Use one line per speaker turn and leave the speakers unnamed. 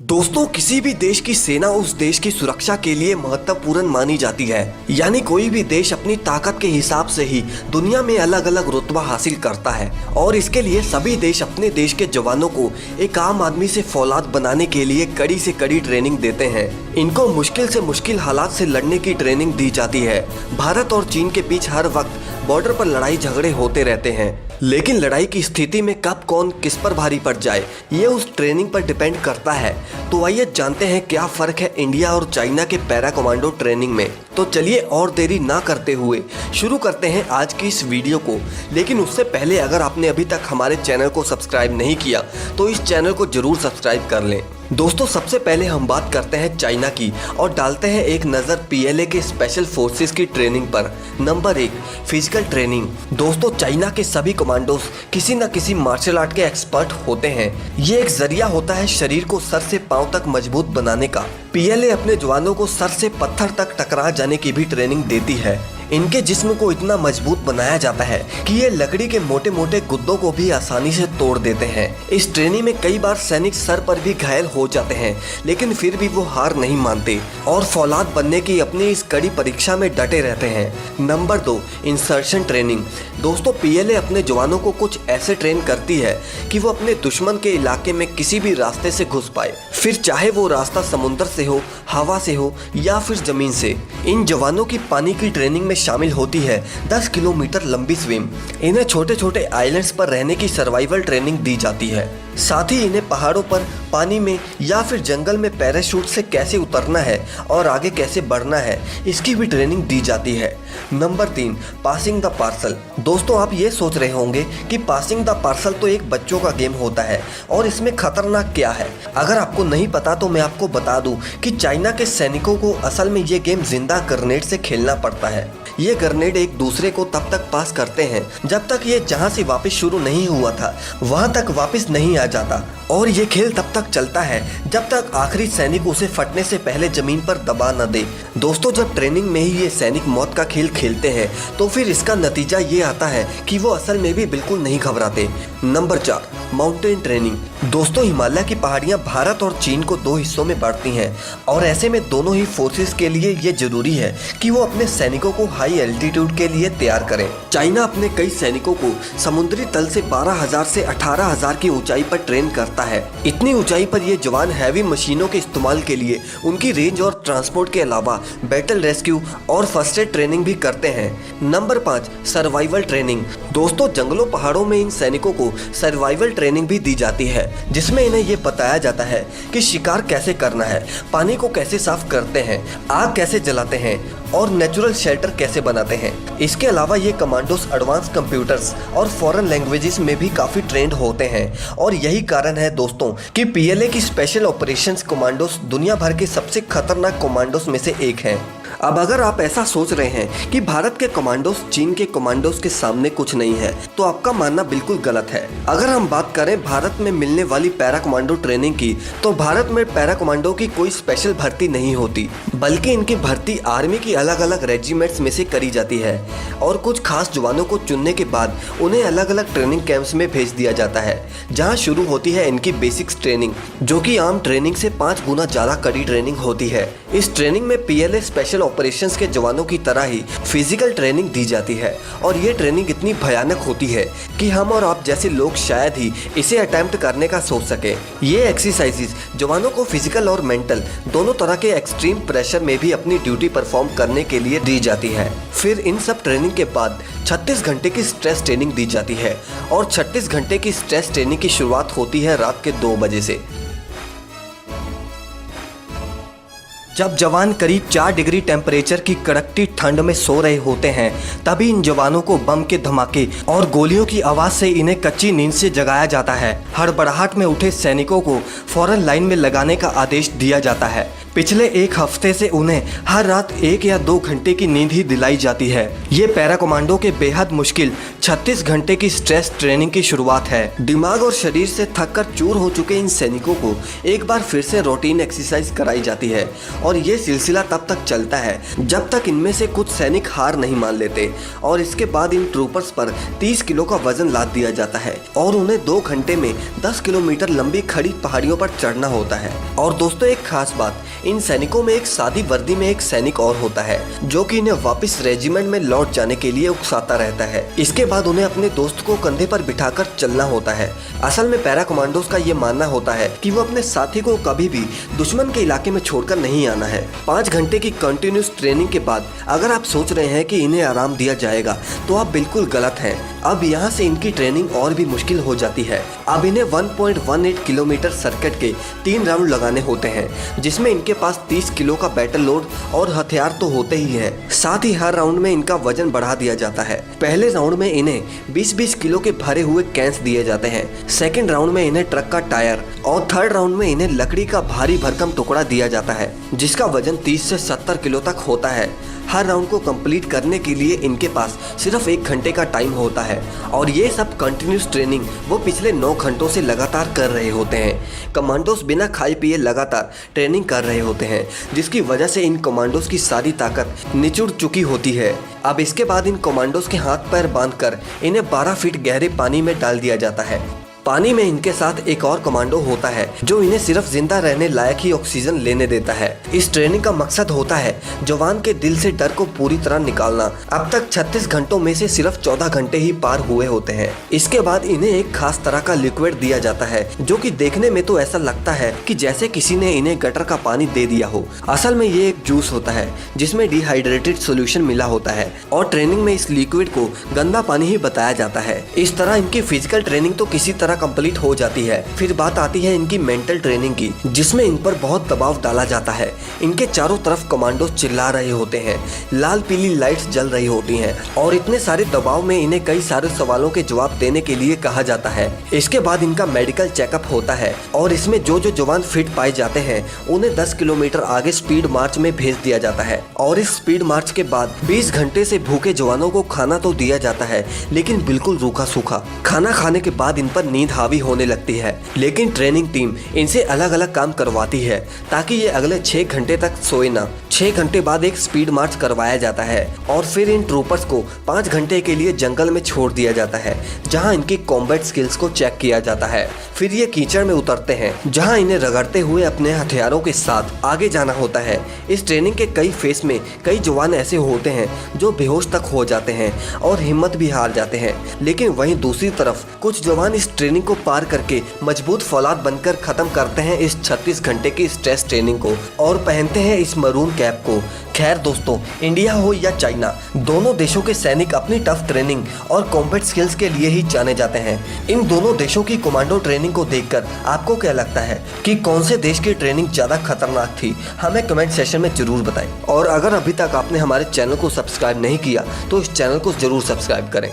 दोस्तों, किसी भी देश की सेना उस देश की सुरक्षा के लिए महत्वपूर्ण मानी जाती है। यानी कोई भी देश अपनी ताकत के हिसाब से ही दुनिया में अलग अलग रुतबा हासिल करता है और इसके लिए सभी देश अपने देश के जवानों को एक आम आदमी से फौलाद बनाने के लिए कड़ी से कड़ी ट्रेनिंग देते हैं। इनको मुश्किल से मुश्किल हालात से लड़ने की ट्रेनिंग दी जाती है। भारत और चीन के बीच हर वक्त बॉर्डर पर लड़ाई झगड़े होते रहते हैं, लेकिन लड़ाई की स्थिति में कब कौन किस पर भारी पड़ जाए ये उस ट्रेनिंग पर डिपेंड करता है। तो आइए जानते हैं क्या फ़र्क है इंडिया और चाइना के पैरा कमांडो ट्रेनिंग में। तो चलिए और देरी ना करते हुए शुरू करते हैं आज की इस वीडियो को। लेकिन उससे पहले अगर आपने अभी तक हमारे चैनल को सब्सक्राइब नहीं किया तो इस चैनल को जरूर सब्सक्राइब कर लें। दोस्तों, सबसे पहले हम बात करते हैं चाइना की और डालते हैं एक नज़र पीएलए के स्पेशल फोर्सेस की ट्रेनिंग पर। Number 1, physical training. दोस्तों, चाइना के सभी कमांडोज किसी न किसी मार्शल आर्ट के एक्सपर्ट होते हैं। ये एक जरिया होता है शरीर को सर से पांव तक मजबूत बनाने का। पीएलए अपने जवानों को सर से पत्थर तक टकरा जाने की भी ट्रेनिंग देती है। इनके जिस्म को इतना मजबूत बनाया जाता है कि ये लकड़ी के मोटे मोटे गुद्दों को भी आसानी से तोड़ देते हैं। इस ट्रेनिंग में कई बार सैनिक सर पर भी घायल हो जाते हैं, लेकिन फिर भी वो हार नहीं मानते और फौलाद बनने की अपनी इस कड़ी परीक्षा में डटे रहते हैं। Number 2, insertion training. दोस्तों, पीएलए अपने जवानों को कुछ ऐसे ट्रेन करती है कि वो अपने दुश्मन के इलाके में किसी भी रास्ते से घुस पाए, फिर चाहे वो रास्ता समुद्र से हो, हवा से हो या फिर जमीन से। इन जवानों की पानी की ट्रेनिंग में शामिल होती है 10 किलोमीटर लंबी स्विम। इन्हें छोटे छोटे आइलैंड्स पर रहने की सर्वाइवल ट्रेनिंग दी जाती है। साथ ही इन्हें पहाड़ों पर, पानी में या फिर जंगल में पैराशूट से कैसे उतरना है और आगे कैसे बढ़ना है इसकी भी ट्रेनिंग दी जाती है। Number 3, passing the parcel. दोस्तों, आप ये सोच रहे होंगे कि पासिंग द पार्सल तो एक बच्चों का गेम होता है और इसमें खतरनाक क्या है। अगर आपको नहीं पता तो मैं आपको बता दूं कि चाइना के सैनिकों को असल में ये गेम जिंदा ग्रेनेड से खेलना पड़ता है। ये ग्रेनेड एक दूसरे को तब तक पास करते हैं जब तक ये जहां से वापस शुरू नहीं हुआ था वहां तक वापस नहीं आ जाता, और ये खेल तब तक चलता है जब तक आखिरी सैनिक उसे फटने से पहले जमीन पर दबा न दे। दोस्तों, जब ट्रेनिंग में ही ये सैनिक मौत का खेल खेलते हैं तो फिर इसका नतीजा ये आता है कि वो असल में भी बिल्कुल नहीं घबराते। Number 4, mountain training. दोस्तों, हिमालय की पहाड़ियां भारत और चीन को 2 हिस्सों में बांटती हैं और ऐसे में दोनों ही फोर्सेस के लिए ये जरूरी है कि वो अपने सैनिकों को हाई एल्टीट्यूड के लिए तैयार करें। चाइना अपने कई सैनिकों को समुद्री तल से 12,000 से 18,000 की ऊंचाई पर ट्रेन करता है। इतनी ऊंचाई पर ये जवान हैवी मशीनों के इस्तेमाल के लिए उनकी रेंज और ट्रांसपोर्ट के अलावा बैटल रेस्क्यू और फर्स्ट एड ट्रेनिंग भी करते हैं। Number 5, survival training. दोस्तों, जंगलों पहाड़ों में इन सैनिकों को सर्वाइवल ट्रेनिंग भी दी जाती है, जिसमें इन्हें ये बताया जाता है कि शिकार कैसे करना है, पानी को कैसे साफ करते हैं, आग कैसे जलाते हैं और नेचुरल शेल्टर कैसे बनाते हैं। इसके अलावा ये कमांडोस एडवांस कंप्यूटर्स और फॉरेन लैंग्वेजेस में भी काफ़ी ट्रेंड होते हैं और यही कारण है दोस्तों कि पीएलए की स्पेशल ऑपरेशंस कमांडोस दुनिया भर के सबसे खतरनाक कमांडोस में से एक हैं। अब अगर आप ऐसा सोच रहे हैं कि भारत के कमांडोस चीन के कमांडोस के सामने कुछ नहीं है तो आपका मानना बिल्कुल गलत है। अगर हम बात करें भारत में मिलने वाली पैरा कमांडो ट्रेनिंग की तो भारत में पैरा कमांडो की कोई स्पेशल भर्ती नहीं होती, बल्कि इनकी भर्ती आर्मी की अलग अलग रेजिमेंट्स में से करी जाती है और कुछ खास जवानों को चुनने के बाद उन्हें अलग अलग ट्रेनिंग कैंप्स में भेज दिया जाता है, जहाँ शुरू होती है इनकी बेसिक्स ट्रेनिंग, जो कि आम ट्रेनिंग से 5 गुना ज़्यादा कड़ी ट्रेनिंग होती है। इस ट्रेनिंग में पीएलए स्पेशल ऑपरेशंस के जवानों की तरह ही फिजिकल ट्रेनिंग दी जाती है और ये ट्रेनिंग इतनी भयानक होती है कि हम और आप जैसे लोग शायद ही इसे अटेम्प्ट करने का सोच सके। ये एक्सरसाइजेस जवानों को फिजिकल और मेंटल दोनों तरह के एक्सट्रीम प्रेशर में भी अपनी ड्यूटी परफॉर्म करने के लिए दी जाती है। फिर इन सब ट्रेनिंग के बाद 36 घंटे की स्ट्रेस ट्रेनिंग दी जाती है और 36 घंटे की स्ट्रेस ट्रेनिंग की शुरुआत होती है रात के 2 बजे से। जब जवान करीब 4 डिग्री टेम्परेचर की कड़कती ठंड में सो रहे होते हैं तभी इन जवानों को बम के धमाके और गोलियों की आवाज़ से इन्हें कच्ची नींद से जगाया जाता है। हड़बड़ाहट में उठे सैनिकों को फौरन लाइन में लगाने का आदेश दिया जाता है। पिछले एक हफ्ते से उन्हें हर रात 1 या 2 घंटे की नींद ही दिलाई जाती है। ये पैरा कमांडो के बेहद मुश्किल 36 घंटे की स्ट्रेस ट्रेनिंग की शुरुआत है। दिमाग और शरीर से थककर चूर हो चुके इन सैनिकों को एक बार फिर से रूटीन एक्सरसाइज कराई जाती है और ये सिलसिला तब तक चलता है जब तक इनमें से कुछ सैनिक हार नहीं मान लेते और इसके बाद इन ट्रूपर्स पर 30 किलो का वजन लाद दिया जाता है और उन्हें 2 घंटे में 10 किलोमीटर लंबी खड़ी पहाड़ियों पर चढ़ना होता है। और दोस्तों, एक खास बात, इन सैनिकों में एक सादी वर्दी में एक सैनिक और होता है जो कि इन्हें वापस रेजिमेंट में लौट जाने के लिए उकसाता रहता है। इसके बाद उन्हें अपने दोस्त को कंधे पर बिठाकर चलना होता है। असल में पैरा कमांडोज का ये मानना होता है कि वो अपने साथी को कभी भी दुश्मन के इलाके में छोड़कर नहीं आना है। 5 घंटे की कंटिन्यूस ट्रेनिंग के बाद अगर आप सोच रहे हैं कि इन्हें आराम दिया जाएगा तो आप बिल्कुल गलत हैं। अब यहाँ से इनकी ट्रेनिंग और भी मुश्किल हो जाती है। अब इन्हें 1.18 किलोमीटर सर्किट के 3 राउंड लगाने होते हैं जिसमें इनके पास 30 किलो का बैटल लोड और हथियार तो होते ही है, साथ ही हर राउंड में इनका वजन बढ़ा दिया जाता है। पहले राउंड में इन्हें 20-20 किलो के भरे हुए कैंस दिए जाते हैं, सेकेंड राउंड में इन्हें ट्रक का टायर और थर्ड राउंड में इन्हें लकड़ी का भारी भरकम टुकड़ा दिया जाता है जिसका वजन 30 से 70 किलो तक होता है। हर राउंड को कंप्लीट करने के लिए इनके पास सिर्फ 1 घंटे का टाइम होता है और ये सब कंटिन्यूस ट्रेनिंग वो पिछले 9 घंटों से लगातार कर रहे होते हैं। कमांडोज बिना खाए पिए लगातार ट्रेनिंग कर रहे होते हैं जिसकी वजह से इन कमांडोज की सारी ताकत निचुड़ चुकी होती है। अब इसके बाद इन कमांडोज के हाथ पैर बांधकर इन्हें 12 फीट गहरे पानी में डाल दिया जाता है। पानी में इनके साथ एक और कमांडो होता है जो इन्हें सिर्फ जिंदा रहने लायक ही ऑक्सीजन लेने देता है। इस ट्रेनिंग का मकसद होता है जवान के दिल से डर को पूरी तरह निकालना। अब तक 36 घंटों में से सिर्फ 14 घंटे ही पार हुए होते हैं। इसके बाद इन्हें एक खास तरह का लिक्विड दिया जाता है जो कि देखने में तो ऐसा लगता है कि जैसे किसी ने इन्हें गटर का पानी दे दिया हो। असल में ये एक जूस होता है जिसमें डिहाइड्रेटेड सोल्यूशन मिला होता है और ट्रेनिंग में इस लिक्विड को गंदा पानी ही बताया जाता है। इस तरह इनकी फिजिकल ट्रेनिंग तो किसी तरह कंप्लीट हो जाती है। फिर बात आती है इनकी मेंटल ट्रेनिंग की जिसमें इन पर बहुत दबाव डाला जाता है। इनके चारों तरफ कमांडो चिल्ला रहे होते हैं, लाल पीली लाइट्स जल रही होती हैं और इतने सारे दबाव में इन्हें कई सारे सवालों के जवाब देने के लिए कहा जाता है। इसके बाद इनका मेडिकल चेकअप होता है और इसमें जो जो जवान फिट पाए जाते हैं उन्हें 10 किलोमीटर आगे स्पीड मार्च में भेज दिया जाता है और इस स्पीड मार्च के बाद 20 घंटे से भूखे जवानों को खाना तो दिया जाता है लेकिन बिल्कुल रूखा सूखा। खाना खाने के बाद इन पर नींद हावी होने लगती है लेकिन ट्रेनिंग टीम इनसे अलग अलग काम करवाती है ताकि ये अगले 6 घंटे तक सोए ना। 6 घंटे बाद एक स्पीड मार्च करवाया जाता है और फिर इन ट्रूपर्स को 5 घंटे के लिए जंगल में छोड़ दिया जाता है जहां इनकी कॉम्बैट स्किल्स को चेक किया जाता है। फिर ये कीचड़ में उतरते हैं जहां इन्हें रगड़ते हुए अपने हथियारों के साथ आगे जाना होता है। इस ट्रेनिंग के कई फेस में कई जवान ऐसे होते हैं जो बेहोश तक हो जाते हैं और हिम्मत भी हार जाते हैं, लेकिन वहीं दूसरी तरफ कुछ जवान इस ट्रेनिंग को पार करके मजबूत फौलाद बनकर खत्म करते हैं इस 36 घंटे की स्ट्रेस ट्रेनिंग को और पहनते हैं इस मरून कैप को। खैर दोस्तों, इंडिया हो या चाइना, दोनों देशों के सैनिक अपनी टफ ट्रेनिंग और कॉम्बैट स्किल्स के लिए ही जाने जाते हैं। इन दोनों देशों की कमांडो ट्रेनिंग को देखकर आपको क्या लगता है कि कौन से देश की ट्रेनिंग ज्यादा खतरनाक थी? हमें कमेंट सेशन में जरूर बताएं और अगर अभी तक आपने हमारे चैनल को सब्सक्राइब नहीं किया तो इस चैनल को जरूर सब्सक्राइब करें।